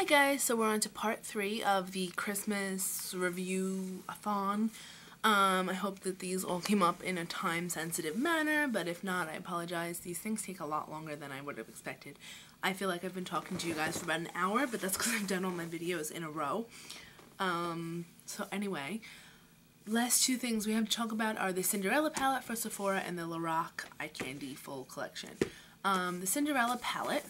Hi guys, so we're on to part 3 of the Christmas review-a-thon. I hope that these all came up in a time-sensitive manner, but if not, I apologize. These things take a lot longer than I would have expected. I feel like I've been talking to you guys for about an hour, but that's because I've done all my videos in a row. So anyway, last two things we have to talk about are the Cinderella palette for Sephora and the Lorac Eye Candy full collection. The Cinderella palette,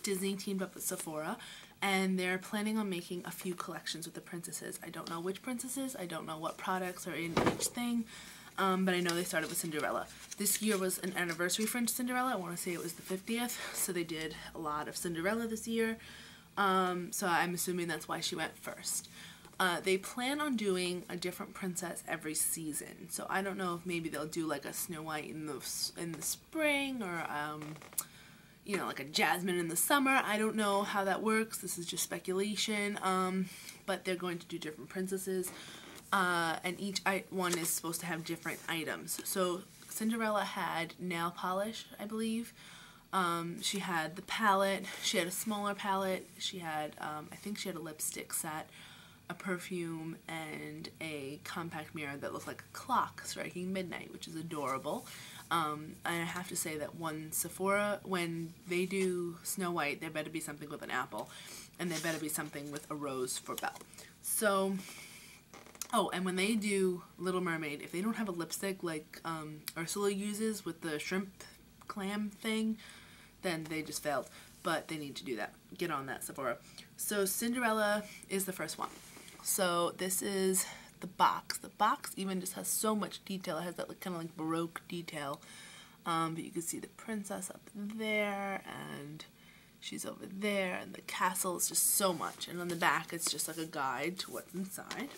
Disney teamed up with Sephora, and they're planning on making a few collections with the princesses. I don't know which princesses, I don't know what products are in each thing, but I know they started with Cinderella. This year was an anniversary for Cinderella. I want to say it was the 50th, so they did a lot of Cinderella this year, so I'm assuming that's why she went first. They plan on doing a different princess every season, so I don't know if maybe they'll do like a Snow White in the spring, or you know, like a Jasmine in the summer. I don't know how that works. This is just speculation. But they're going to do different princesses, and each one is supposed to have different items. So Cinderella had nail polish, I believe. She had the palette. She had a smaller palette. She had, I think she had a lipstick set, a perfume, and a compact mirror that looked like a clock striking midnight, which is adorable. And I have to say that Sephora, when they do Snow White, there better be something with an apple, and there better be something with a rose for Belle. So, oh, and when they do Little Mermaid, if they don't have a lipstick like Ursula uses with the shrimp clam thing, then they just failed. But they need to do that. Get on that, Sephora. So Cinderella is the first one. So this is the box. The box even just has so much detail. It has that kind of like Baroque detail. But you can see the princess up there, and she's over there, and the castle is just so much. And on the back, it's just like a guide to what's inside.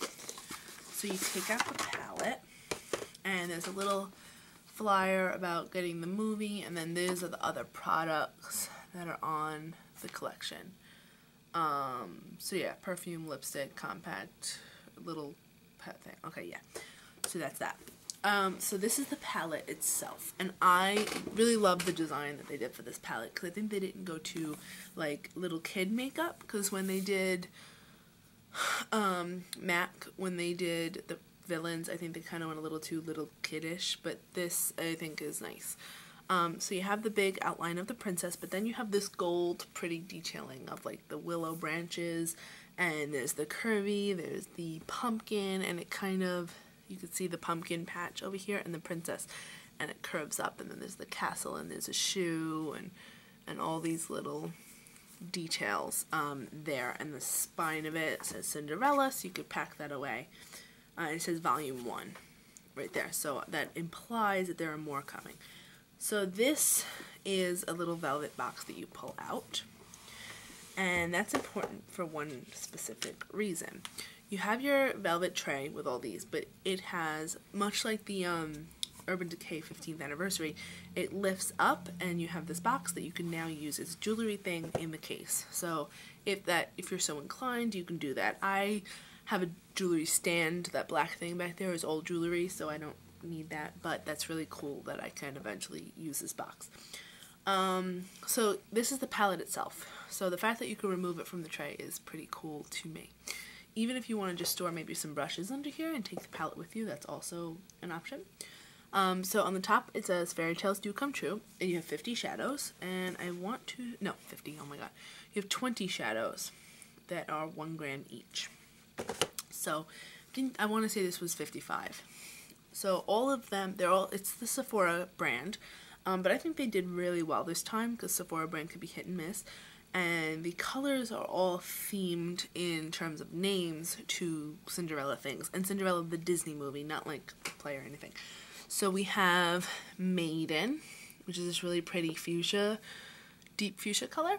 So you take out the palette, and there's a little flyer about getting the movie, and then these are the other products that are on the collection. So yeah, perfume, lipstick, compact, little pet thing. Okay, yeah. So that's that. So this is the palette itself, and I really love the design that they did for this palette, because I think they didn't go to like little kid makeup, because when they did MAC, when they did the villains, I think they kind of went a little too little kiddish, but this I think is nice. So you have the big outline of the princess, but then you have this gold pretty detailing of like the willow branches, and there's the curvy, there's the pumpkin, and it kind of, you can see the pumpkin patch over here, and the princess, and it curves up, and then there's the castle, and there's a shoe, and all these little details there, and the spine of it says Cinderella, so you could pack that away. It says volume 1 right there, so that implies that there are more coming. So this is a little velvet box that you pull out, and that's important for one specific reason. You have your velvet tray with all these, but it has, much like the Urban Decay 15th anniversary, it lifts up, and you have this box that you can now use as a jewelry thing in the case. So if you're so inclined, you can do that. I have a jewelry stand. That black thing back there is old jewelry, so I don't need that, but that's really cool that I can eventually use this box. So this is the palette itself. So the fact that you can remove it from the tray is pretty cool to me. Even if you want to just store maybe some brushes under here and take the palette with you, that's also an option. So on the top it says Fairy Tales Do Come True, and you have 50 shadows, and 50, oh my god. You have 20 shadows that are 1 gram each. So I want to say this was 55. So all of them, it's the Sephora brand, but I think they did really well this time, because Sephora brand could be hit and miss, and the colors are all themed in terms of names to Cinderella things, and Cinderella the Disney movie, not like the play or anything. So we have Maiden, which is this really pretty fuchsia, deep fuchsia color,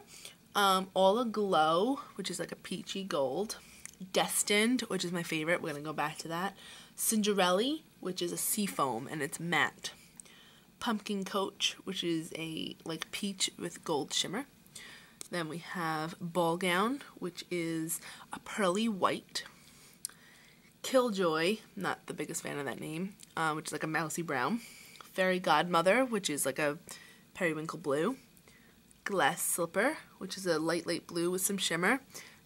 All Aglow, which is like a peachy gold, Destined, which is my favorite, we're going to go back to that, Cinderella, which is a seafoam and it's matte, Pumpkin Coach, which is a like peach with gold shimmer. Then we have Ball Gown, which is a pearly white, Killjoy, not the biggest fan of that name, which is like a mousy brown, Fairy Godmother, which is like a periwinkle blue, Glass Slipper, which is a light blue with some shimmer,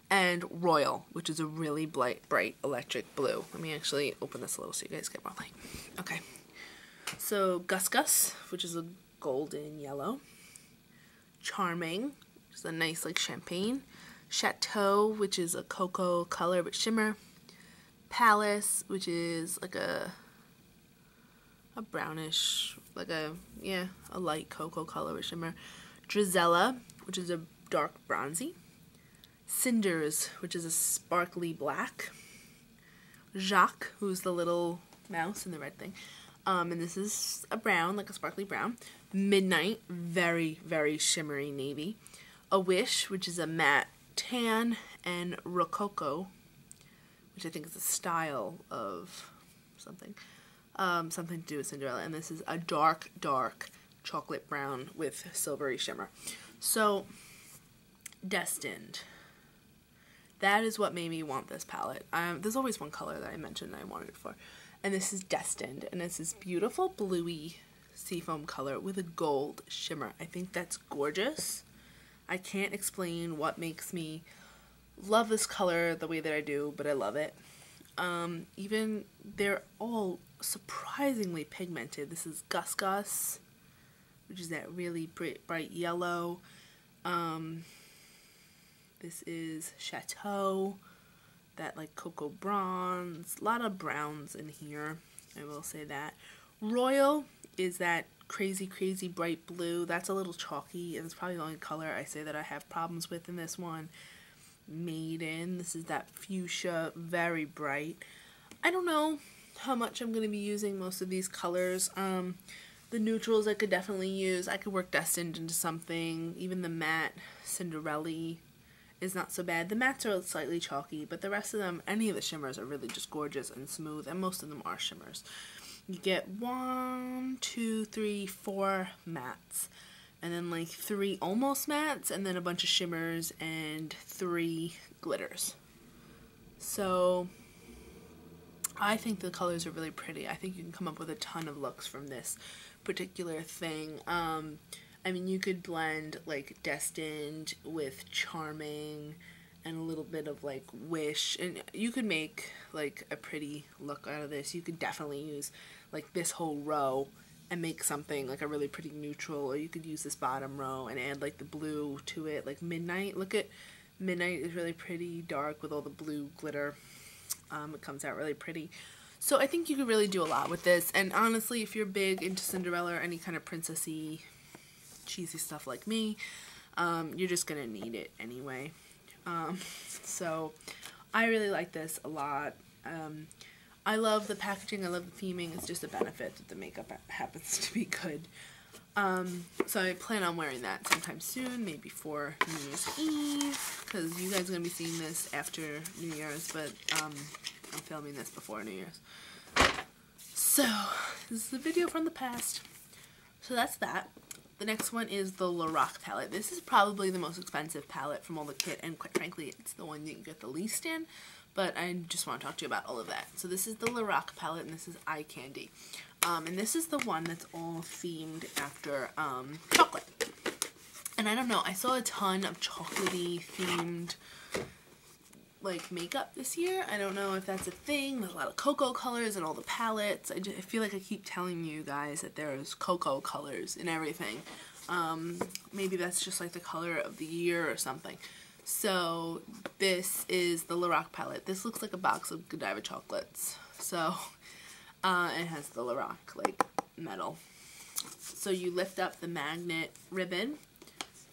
and Royal, which is a really bright electric blue. Let me actually open this a little so you guys get more light. Okay. So Gus Gus, which is a golden yellow. Charming, which is a nice like champagne. Chateau, which is a cocoa color with shimmer. Palace, which is like a brownish, like a light cocoa color with shimmer. Drizella, which is a dark bronzy. Cinders, which is a sparkly black. Jacques, who's the little mouse in the red thing. And this is a brown, like a sparkly brown. Midnight, very, very shimmery navy. A Wish, which is a matte tan. And Rococo, which I think is a style of something. Something to do with Cinderella. And this is a dark, dark chocolate brown with silvery shimmer. So, Destined. That is what made me want this palette. There's always one color that I mentioned I wanted it for. And this is Destined. And it's this beautiful bluey seafoam color with a gold shimmer. I think that's gorgeous. I can't explain what makes me love this color the way that I do, but I love it. Even they're all surprisingly pigmented. This is Gus Gus, which is that really bright yellow. This is Chateau, that like cocoa bronze. A lot of browns in here, I will say that. Royal is that crazy, crazy bright blue. That's a little chalky, and it's probably the only color I say that I have problems with in this one. Maiden, this is that fuchsia, very bright. I don't know how much I'm going to be using most of these colors. The neutrals I could definitely use. I could work Destined into something. Even the matte Cinderella is not so bad. The mattes are slightly chalky, but the rest of them, any of the shimmers are really just gorgeous and smooth, and most of them are shimmers. You get 1, 2, 3, 4 mattes. And then like 3 almost mattes, and then a bunch of shimmers, and 3 glitters. So I think the colors are really pretty. I think you can come up with a ton of looks from this particular thing. I mean, you could blend like Destined with Charming and a little bit of like Wish, and you could make like a pretty look out of this. You could definitely use like this whole row and make something like a really pretty neutral, or you could use this bottom row and add like the blue to it, like Midnight. Look at Midnight is really pretty dark with all the blue glitter. It comes out really pretty. So I think you could really do a lot with this, and honestly, if you're big into Cinderella or any kind of princessy, cheesy stuff like me, you're just gonna need it anyway. So I really like this a lot. I love the packaging, I love the theming. It's just a benefit that the makeup happens to be good. So I plan on wearing that sometime soon, maybe for New Year's Eve, because you guys are going to be seeing this after New Year's, but I'm filming this before New Year's. So, this is a video from the past. So that's that. The next one is the Lorac palette. This is probably the most expensive palette from all the kit, and quite frankly, it's the one that you get the least in. But I just want to talk to you about all of that. So this is the Lorac palette, and this is Eye Candy. And this is the one that's all themed after chocolate. And I don't know, I saw a ton of chocolatey themed like makeup this year. I don't know if that's a thing. There's a lot of cocoa colors in all the palettes. I feel like I keep telling you guys that there's cocoa colors in everything. Maybe that's just like the color of the year or something. So this is the Lorac palette. This looks like a box of Godiva chocolates. So it has the Lorac like metal. So you lift up the magnet ribbon.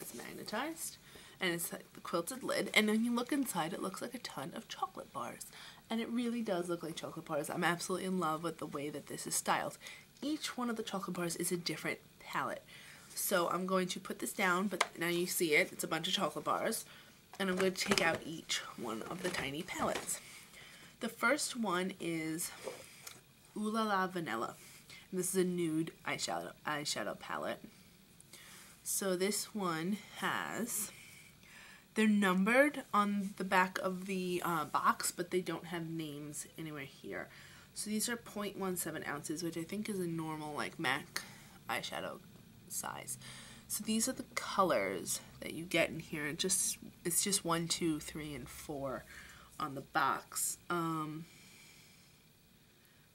It's magnetized. And it's like the quilted lid. And then you look inside, it looks like a ton of chocolate bars. And it really does look like chocolate bars. I'm absolutely in love with the way that this is styled. Each one of the chocolate bars is a different palette. So I'm going to put this down, but now you see it. It's a bunch of chocolate bars. And I'm going to take out each one of the tiny palettes. The first one is Ooh La La Vanilla. And this is a nude eyeshadow palette. So this one has... They're numbered on the back of the box, but they don't have names anywhere here. So these are 0.17 ounces, which I think is a normal like MAC eyeshadow size. So these are the colors that you get in here. It's just 1, 2, 3, and 4 on the box.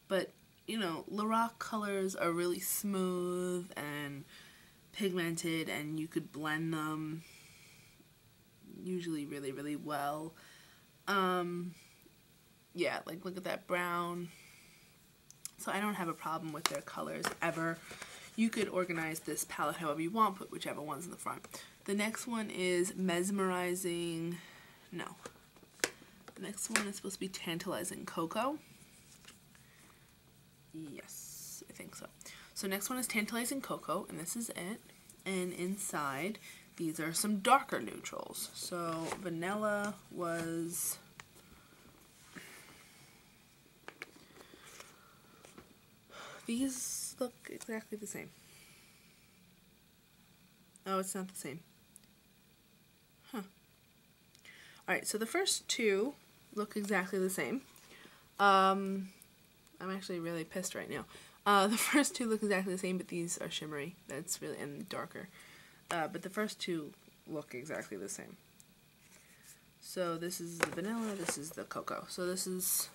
But you know, Lorac colors are really smooth and pigmented, and you could blend them usually really, really well. Yeah, like look at that brown. So I don't have a problem with their colors ever. You could organize this palette however you want, put whichever one's in the front. The next one is Mesmerizing, no. The next one is supposed to be Tantalizing Cocoa. Yes, I think so. So next one is Tantalizing Cocoa, and this is it. And inside, these are some darker neutrals. So vanilla was... These look exactly the same. Oh, it's not the same. Huh. Alright, so the first two look exactly the same. I'm actually really pissed right now. The first two look exactly the same, but these are shimmery. That's really, and darker. But the first two look exactly the same. So this is the vanilla, this is the cocoa. So this is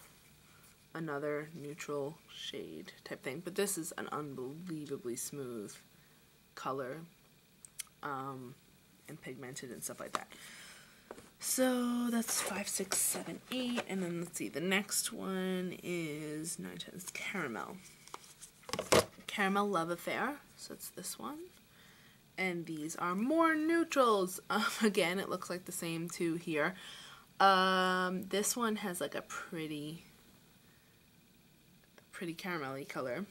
another neutral shade type thing, but this is an unbelievably smooth color, and pigmented and stuff like that. So that's 5, 6, 7, 8, and then let's see, the next one is 9, 10, it's Caramel. Caramel Love Affair, so it's this one. And these are more neutrals. Again, it looks like the same two here. This one has like a pretty caramelly color.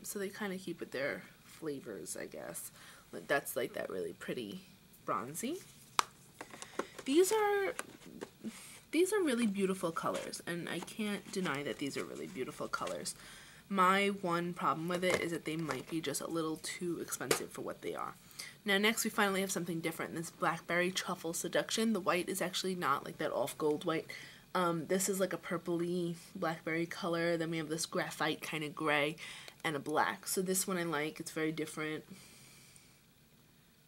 So they kind of keep with their flavors, I guess. But that's like that really pretty bronzy. These are really beautiful colors, and I can't deny that these are really beautiful colors. My one problem with it is that they might be just a little too expensive for what they are. Now next we finally have something different. This Blackberry Truffle Seduction. The white is actually not like that off gold white. This is like a purpley blackberry color. Then we have this graphite kind of gray and a black. So this one I like. It's very different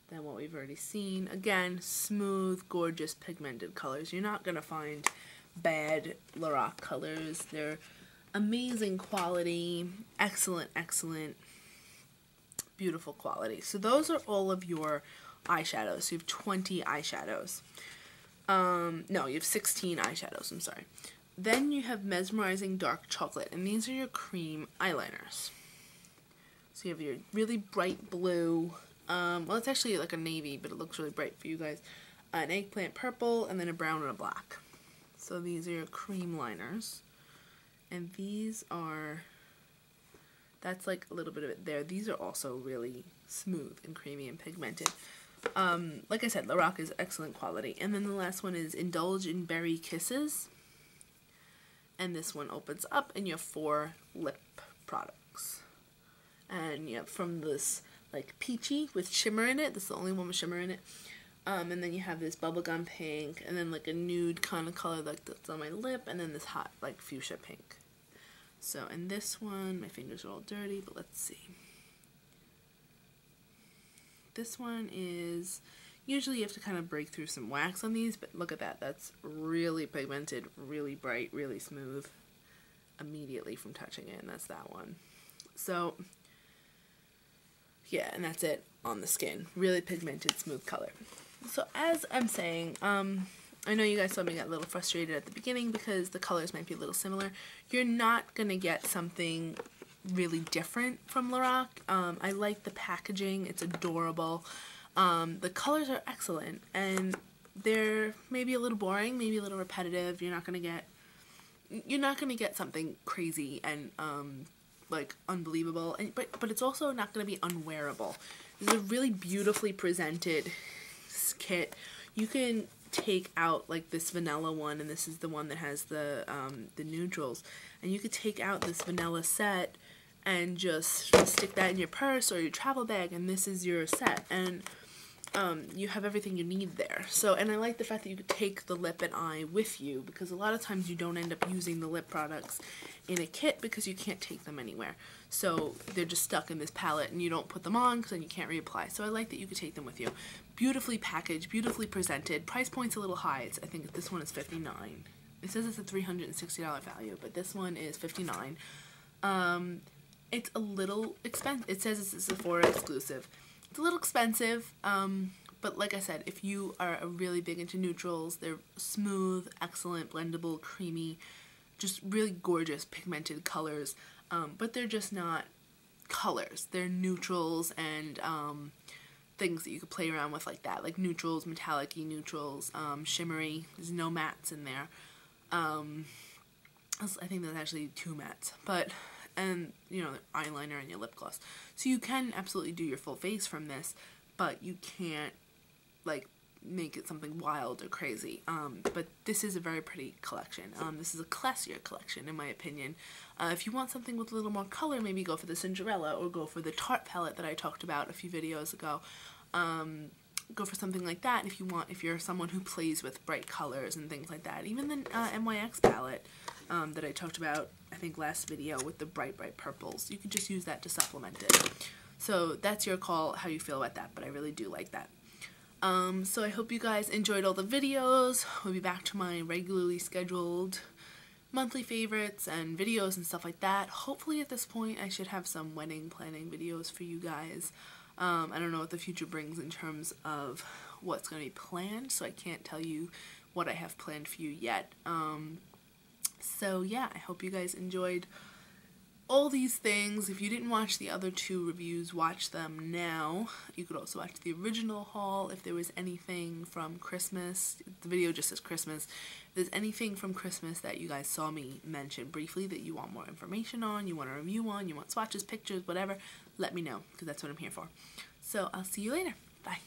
than what we've already seen. Again, smooth, gorgeous, pigmented colors. You're not going to find bad Lorac colors. They're amazing quality, excellent, beautiful quality. So those are all of your eyeshadows. So you have 20 eyeshadows. No, you have 16 eyeshadows, I'm sorry. Then you have Mesmerizing Dark Chocolate, and these are your cream eyeliners. So you have your really bright blue, well it's actually like a navy, but it looks really bright for you guys, an eggplant purple, and then a brown and a black. So these are your cream liners. And these are, that's like a little bit of it there. These are also really smooth and creamy and pigmented. Like I said, Lorac is excellent quality. And then the last one is Indulge in Berry Kisses. And this one opens up and you have 4 lip products. And you have from this like peachy with shimmer in it. This is the only one with shimmer in it. And then you have this bubblegum pink, and then like a nude kind of color like that's on my lip, and then this hot like fuchsia pink. So in this one, my fingers are all dirty, but let's see. This one is, usually you have to kind of break through some wax on these, but look at that. That's really pigmented, really bright, really smooth immediately from touching it, and that's that one. So yeah, and that's it on the skin. Really pigmented, smooth color. So as I'm saying, I know you guys saw me get a little frustrated at the beginning because the colors might be a little similar. You're not going to get something really different from Lorac. I like the packaging. It's adorable. The colors are excellent, and they're maybe a little boring, maybe a little repetitive. You're not going to get something crazy and like unbelievable, and but it's also not going to be unwearable. This is a really beautifully presented kit. You can take out like this vanilla one, and this is the one that has the neutrals, and you could take out this vanilla set and just stick that in your purse or your travel bag, and this is your set. And you have everything you need there. So, and I like the fact that you could take the lip and eye with you, because a lot of times you don't end up using the lip products in a kit because you can't take them anywhere. So they're just stuck in this palette and you don't put them on because then you can't reapply. So I like that you could take them with you. Beautifully packaged, beautifully presented. Price point's a little high. I think this one is $59. It says it's a $360 value, but this one is $59. It's a little expensive. It says it's a Sephora exclusive. It's a little expensive, but like I said, if you are really big into neutrals, they're smooth, excellent, blendable, creamy, just really gorgeous pigmented colors, but they're just not colors. They're neutrals and things that you could play around with like that, like neutrals, metallic-y neutrals, shimmery. There's no mattes in there. I think there's actually 2 mattes, and you know, eyeliner and your lip gloss. So you can absolutely do your full face from this, but you can't like make it something wild or crazy. But this is a very pretty collection. This is a classier collection in my opinion. If you want something with a little more color, maybe go for the Cinderella or go for the Tarte palette that I talked about a few videos ago. Go for something like that if you're someone who plays with bright colors and things like that. Even the NYX palette that I talked about, I think last video, with the bright purples. You can just use that to supplement it. So that's your call, how you feel about that, but I really do like that. So I hope you guys enjoyed all the videos. We'll be back to my regularly scheduled monthly favorites and videos and stuff like that. Hopefully at this point I should have some wedding planning videos for you guys. I don't know what the future brings in terms of what's going to be planned, so I can't tell you what I have planned for you yet. So yeah, I hope you guys enjoyed all these things. If you didn't watch the other 2 reviews, watch them now. You could also watch the original haul if there was anything from Christmas. The video just says Christmas. If there's anything from Christmas that you guys saw me mention briefly that you want more information on, you want a review on, you want swatches, pictures, whatever, let me know, because that's what I'm here for. So I'll see you later. Bye.